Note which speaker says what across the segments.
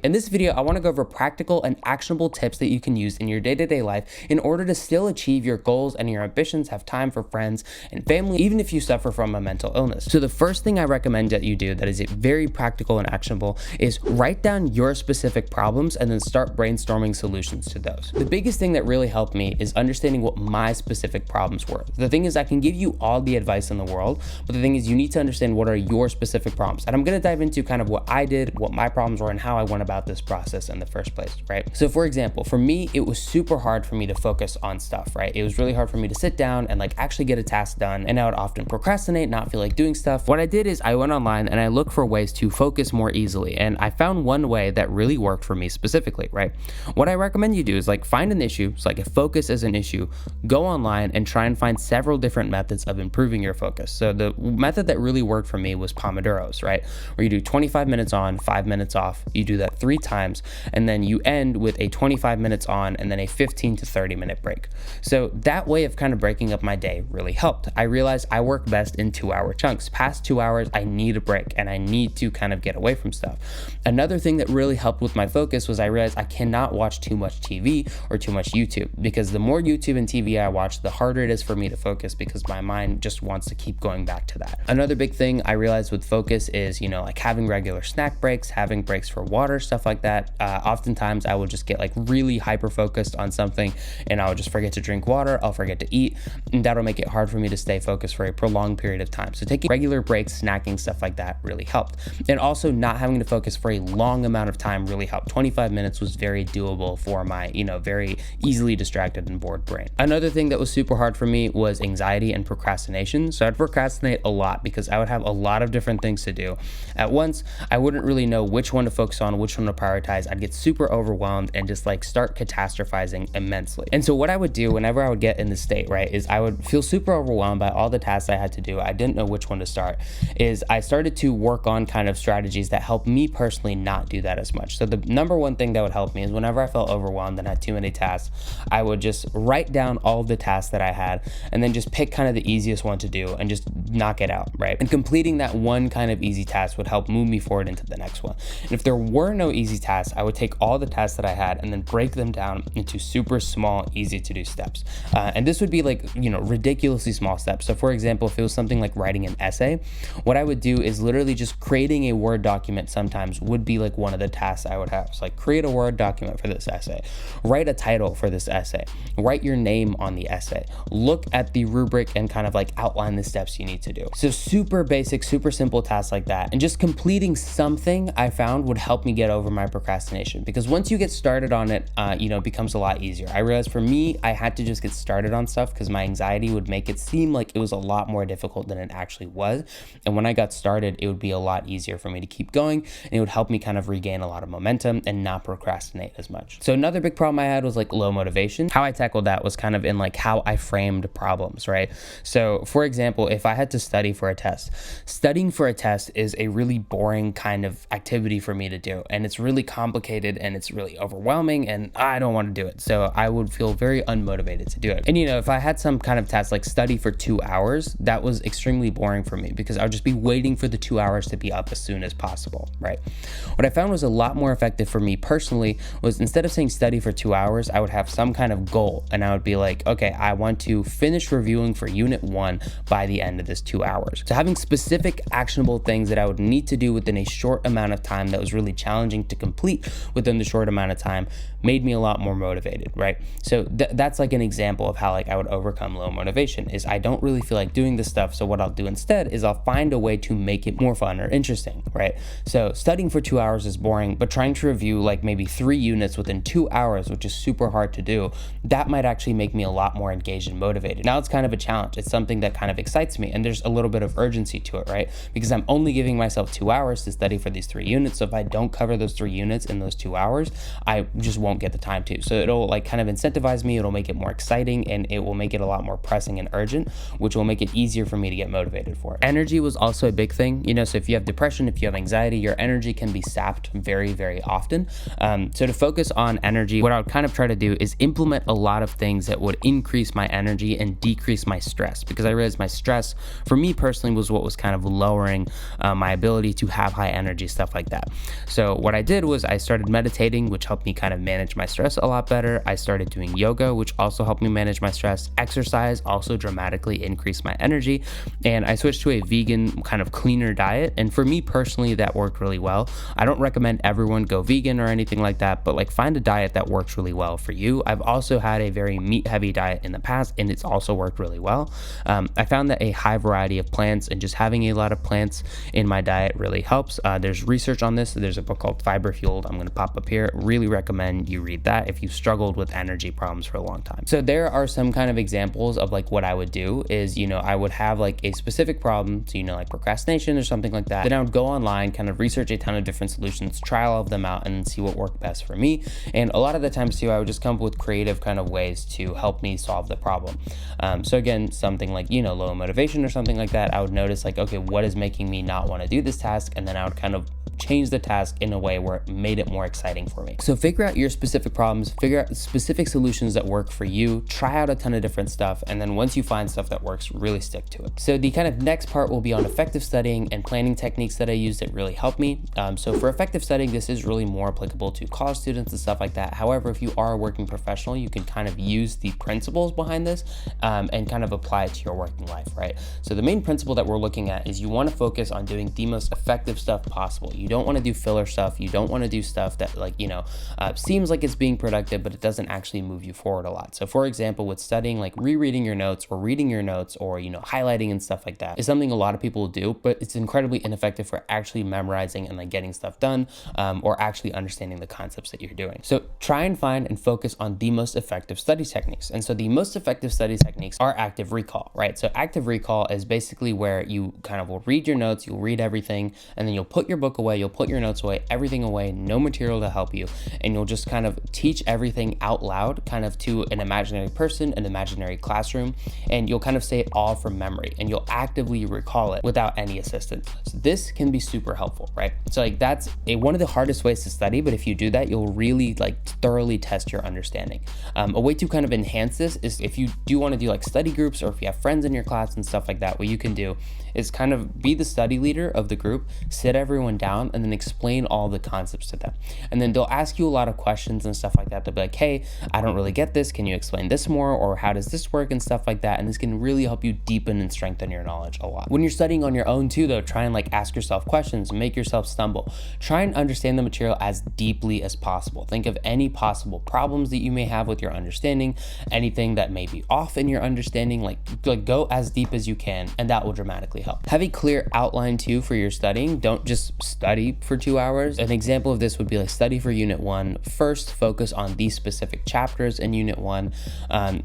Speaker 1: In this video, I want to go over practical and actionable tips that you can use in your day-to-day life in order to still achieve your goals and your ambitions, have time for friends and family, even if you suffer from a mental illness. So the first thing I recommend that you do that is very practical and actionable is write down your specific problems and then start brainstorming solutions to those. The biggest thing that really helped me is understanding what my specific problems were. The thing is, I can give you all the advice in the world, but the thing is, you need to understand what are your specific problems. And I'm going to dive into kind of what I did, what my problems were, and how I went about this process in the first place, right? So for example, for me, it was super hard for me to focus on stuff, right? It was really hard for me to sit down and like actually get a task done. And I would often procrastinate, not feel like doing stuff. What I did is I went online and I looked for ways to focus more easily. And I found one way that really worked for me specifically, right? What I recommend you do is like find an issue. So like if focus is an issue, go online and try and find several different methods of improving your focus. So the method that really worked for me was Pomodoros, right? Where you do 25 minutes on, 5 minutes off. You do that 3 times, and then you end with a 25 minutes on and then a 15 to 30 minute break. So that way of kind of breaking up my day really helped. I realized I work best in 2-hour chunks. Past 2 hours, I need a break and I need to kind of get away from stuff. Another thing that really helped with my focus was I realized I cannot watch too much TV or too much YouTube, because the more YouTube and TV I watch, the harder it is for me to focus because my mind just wants to keep going back to that. Another big thing I realized with focus is, like having regular snack breaks, having breaks for water, stuff like that. Oftentimes I would just get like really hyper focused on something and I would just forget to drink water, I'll forget to eat, and that'll make it hard for me to stay focused for a prolonged period of time. So taking regular breaks, snacking, stuff like that really helped. And also not having to focus for a long amount of time really helped. 25 minutes was very doable for my, very easily distracted and bored brain. Another thing that was super hard for me was anxiety and procrastination. So I'd procrastinate a lot because I would have a lot of different things to do at once. I wouldn't really know which one to focus on, which one to prioritize. I'd get super overwhelmed and just like start catastrophizing immensely. And so what I would do whenever I would get in this state, right, is I would feel super overwhelmed by all the tasks I had to do. I didn't know which one to start. Is I started to work on kind of strategies that help me personally not do that as much. So the number one thing that would help me is whenever I felt overwhelmed and had too many tasks, I would just write down all of the tasks that I had and then just pick kind of the easiest one to do and just knock it out, right? And completing that one kind of easy task would help move me forward into the next one. And if there were no easy tasks, I would take all the tasks that I had and then break them down into super small, easy to do steps. And this would be like, ridiculously small steps. So for example, if it was something like writing an essay, what I would do is literally just creating a Word document sometimes would be like one of the tasks I would have. So like create a Word document for this essay, write a title for this essay, write your name on the essay, look at the rubric and kind of like outline the steps you need to do. So super basic, super simple tasks like that. And just completing something I found would help me get over my procrastination, because once you get started on it, it becomes a lot easier. I realized for me, I had to just get started on stuff because my anxiety would make it seem like it was a lot more difficult than it actually was. And when I got started, it would be a lot easier for me to keep going, and it would help me kind of regain a lot of momentum and not procrastinate as much. So another big problem I had was like low motivation. How I tackled that was kind of in like how I framed problems, right? So for example, if I had to study for a test, studying for a test is a really boring kind of activity for me to do. And it's really complicated and it's really overwhelming and I don't want to do it. So I would feel very unmotivated to do it. And if I had some kind of task like study for 2 hours, that was extremely boring for me because I would just be waiting for the 2 hours to be up as soon as possible, right? What I found was a lot more effective for me personally was instead of saying study for 2 hours, I would have some kind of goal and I would be like, okay, I want to finish reviewing for unit 1 by the end of this 2 hours. So having specific actionable things that I would need to do within a short amount of time that was really challenging to complete within the short amount of time made me a lot more motivated, right? So that's like an example of how like I would overcome low motivation is I don't really feel like doing this stuff. So what I'll do instead is I'll find a way to make it more fun or interesting, right? So studying for 2 hours is boring, but trying to review like maybe 3 units within 2 hours, which is super hard to do, that might actually make me a lot more engaged and motivated. Now it's kind of a challenge. It's something that kind of excites me and there's a little bit of urgency to it, right? Because I'm only giving myself 2 hours to study for these 3 units. So if I don't cover those 3 units in those 2 hours, I just won't get the time to. So it'll like kind of incentivize me, it'll make it more exciting, and it will make it a lot more pressing and urgent, which will make it easier for me to get motivated for it. Energy was also a big thing, so if you have depression, if you have anxiety, your energy can be sapped very, very often. So to focus on energy, what I would kind of try to do is implement a lot of things that would increase my energy and decrease my stress, because I realized my stress for me personally was what was kind of lowering my ability to have high energy, stuff like that. So what what I did was I started meditating, which helped me kind of manage my stress a lot better. I started doing yoga, which also helped me manage my stress. Exercise also dramatically increased my energy. And I switched to a vegan kind of cleaner diet. And for me personally, that worked really well. I don't recommend everyone go vegan or anything like that, but like find a diet that works really well for you. I've also had a very meat heavy diet in the past, and it's also worked really well. I found that a high variety of plants and just having a lot of plants in my diet really helps. There's research on this. There's a book called Fiber Fueled. I'm going to pop up here. Really recommend you read that if you've struggled with energy problems for a long time. So there are some kind of examples of like what I would do is, I would have like a specific problem, so like procrastination or something like that. Then I would go online, kind of research a ton of different solutions, try all of them out, and see what worked best for me. And a lot of the times too, I would just come up with creative kind of ways to help me solve the problem. So again, something like, low motivation or something like that, I would notice like, okay, what is making me not want to do this task? And then I would kind of change the task in a way where it made it more exciting for me. So figure out your specific problems, figure out specific solutions that work for you, try out a ton of different stuff, and then once you find stuff that works, really stick to it. So the kind of next part will be on effective studying and planning techniques that I use that really help me. So for effective studying, this is really more applicable to college students and stuff like that. However, if you are a working professional, you can kind of use the principles behind this and kind of apply it to your working life, right? So the main principle that we're looking at is you want to focus on doing the most effective stuff possible. You don't want to do filler stuff. You don't want to do stuff that seems like it's being productive, but it doesn't actually move you forward a lot. So for example, with studying, like rereading your notes or reading your notes or, highlighting and stuff like that is something a lot of people will do, but it's incredibly ineffective for actually memorizing and like getting stuff done or actually understanding the concepts that you're doing. So try and find and focus on the most effective study techniques. And so the most effective study techniques are active recall, right? So active recall is basically where you kind of will read your notes, you'll read everything, and then you'll put your book away, you'll put your notes away, everything away, no material to help you, and you'll just kind of teach everything out loud, kind of to an imaginary person, an imaginary classroom, and you'll kind of say it all from memory, and you'll actively recall it without any assistance. So this can be super helpful, right? So like that's one of the hardest ways to study, but if you do that, you'll really like thoroughly test your understanding. A way to kind of enhance this is if you do want to do like study groups, or if you have friends in your class and stuff like that, what you can do is kind of be the study leader of the group, sit everyone down, and then explain all the concepts to them. And then they'll ask you a lot of questions and stuff like that. They'll be like, hey, I don't really get this. Can you explain this more? Or how does this work and stuff like that? And this can really help you deepen and strengthen your knowledge a lot. When you're studying on your own too, though, try and like ask yourself questions, make yourself stumble. Try and understand the material as deeply as possible. Think of any possible problems that you may have with your understanding, anything that may be off in your understanding, like go as deep as you can, and that will dramatically help. Have a clear outline too for your studying. Don't just study for 2 hours. An example of this would be like study for unit 1. First, focus on these specific chapters in unit 1.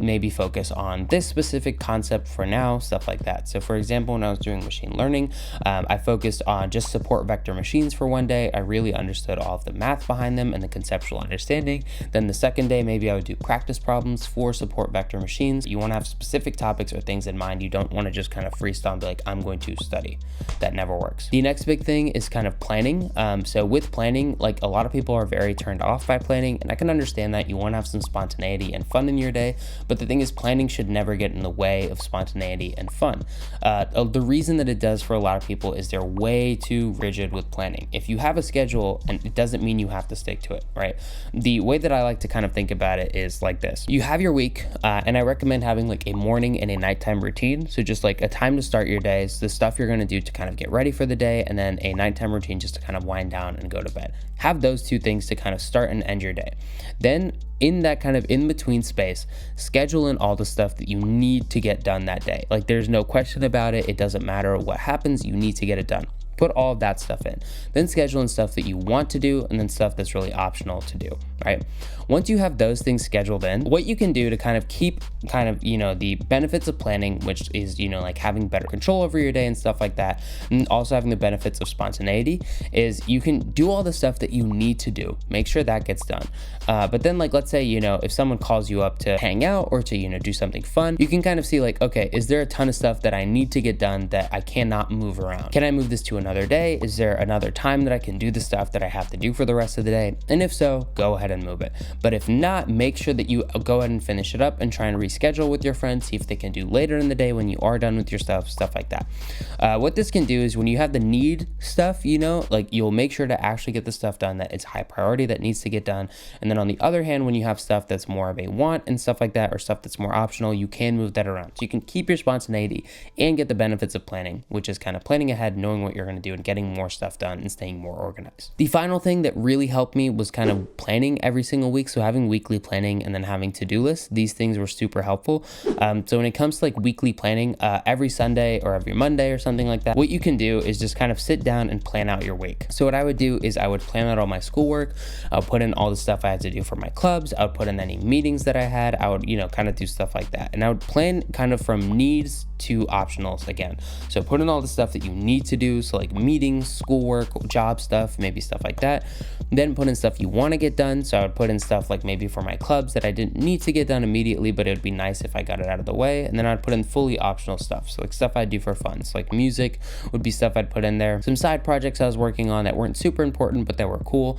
Speaker 1: Maybe focus on this specific concept for now, stuff like that. So for example, when I was doing machine learning, I focused on just support vector machines for one day. I really understood all of the math behind them and the conceptual understanding. Then the second day, maybe I would do practice problems for support vector machines. You want to have specific topics or things in mind. You don't want to just kind of freestyle and be like, I'm going to study. That never works. The next big thing is kind of planning. So with planning, like a lot of people are very turned off by planning, and I can understand that. You want to have some spontaneity and fun in your day, but the thing is, planning should never get in the way of spontaneity and fun. The reason that it does for a lot of people is they're way too rigid with planning. If you have a schedule, and it doesn't mean you have to stick to it, right? The way that I like to kind of think about it is like this. You have your week, and I recommend having like a morning and a nighttime routine. So just like a time to start your day, so the stuff you're going to do to kind of get ready for the day, and then a nighttime routine just to kind of wind down and go to bed. Have those two things to kind of start and end your day. Then in that kind of in-between space, schedule in all the stuff that you need to get done that day. Like there's no question about it. It doesn't matter what happens. You need to get it done. Put all of that stuff in. Then schedule in stuff that you want to do, and then stuff that's really optional to do, right? Once you have those things scheduled in, what you can do to kind of keep the benefits of planning, which is, like having better control over your day and stuff like that, and also having the benefits of spontaneity, is you can do all the stuff that you need to do. Make sure that gets done. But then like, let's say, if someone calls you up to hang out or to, do something fun, you can kind of see like, okay, is there a ton of stuff that I need to get done that I cannot move around? Can I move this to another day? Is there another time that I can do the stuff that I have to do for the rest of the day? And if so, go ahead and move it. But if not, make sure that you go ahead and finish it up and try and reschedule with your friends, see if they can do later in the day when you are done with your stuff like that. What this can do is when you have the need stuff, like you'll make sure to actually get the stuff done that it's high priority that needs to get done. And then on the other hand, when you have stuff that's more of a want and stuff like that, or stuff that's more optional, you can move that around. So you can keep your spontaneity and get the benefits of planning, which is kind of planning ahead, knowing what you're going to do and getting more stuff done and staying more organized. The final thing that really helped me was kind of planning every single week. So having weekly planning and then having to-do lists, these things were super helpful. So when it comes to like weekly planning, every Sunday or every Monday or something like that, what you can do is just kind of sit down and plan out your week. So what I would do is I would plan out all my schoolwork. I'll put in all the stuff I had to do for my clubs. I would put in any meetings that I had. I would, kind of do stuff like that. And I would plan kind of from needs to optionals again. So put in all the stuff that you need to do. So like meetings, schoolwork, job stuff, maybe stuff like that. Then put in stuff you want to get done. So I would put in stuff like maybe for my clubs that I didn't need to get done immediately, but it would be nice if I got it out of the way. And then I'd put in fully optional stuff. So like stuff I'd do for fun. So like music would be stuff I'd put in there. Some side projects I was working on that weren't super important, but that were cool.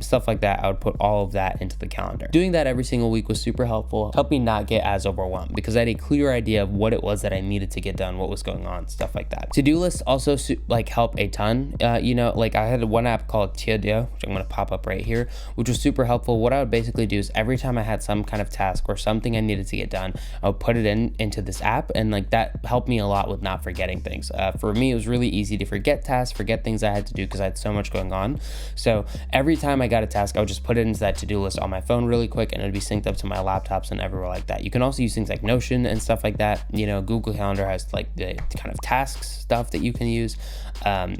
Speaker 1: Stuff like that. I would put all of that into the calendar. Doing that every single week was super helpful. Helped me not get as overwhelmed because I had a clear idea of what it was that I needed to get done, what was going on, stuff like that. To-do lists also like help a ton. Like I had one app called Todo, which I'm going to pop up right here, which was super helpful. What I would basically do is every time I had some kind of task or something I needed to get done, I would put it into this app, and like that helped me a lot with not forgetting things. For me, it was really easy to forget tasks, forget things I had to do because I had so much going on. So every time I got a task, I would just put it into that to-do list on my phone really quick, and it'd be synced up to my laptops and everywhere like that. You can also use things like Notion and stuff like that. Google Calendar has like the kind of tasks stuff that you can use.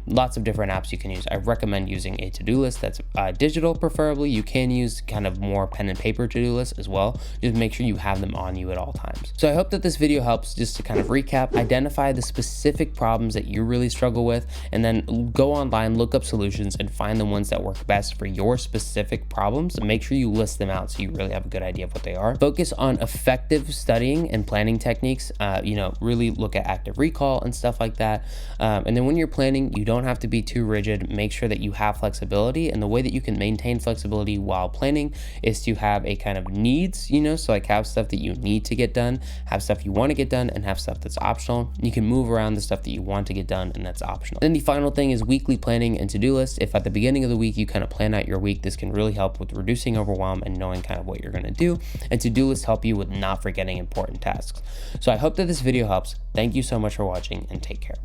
Speaker 1: Lots of different apps you can use. I recommend using a to-do list that's digital, preferably. You can use kind of more pen and paper to-do lists as well. Just make sure you have them on you at all times. So I hope that this video helps. Just to kind of recap, identify the specific problems that you really struggle with, and then go online, look up solutions, and find the ones that work best for your specific problems, and make sure you list them out so you really have a good idea of what they are. Focus on effective studying and planning techniques. Really look at active recall and stuff like that. And then when you're planning, you don't have to be too rigid. Make sure that you have flexibility, and the way that you can maintain flexibility while planning is to have a kind of needs, so like have stuff that you need to get done, have stuff you want to get done, and have stuff that's optional. You can move around the stuff that you want to get done and that's optional. Then the final thing is weekly planning and to-do lists. If at the beginning of the week you kind of plan out your week, this can really help with reducing overwhelm and knowing kind of what you're going to do. And to-do lists help you with not forgetting important tasks. So I hope that this video helps. Thank you so much for watching, and take care.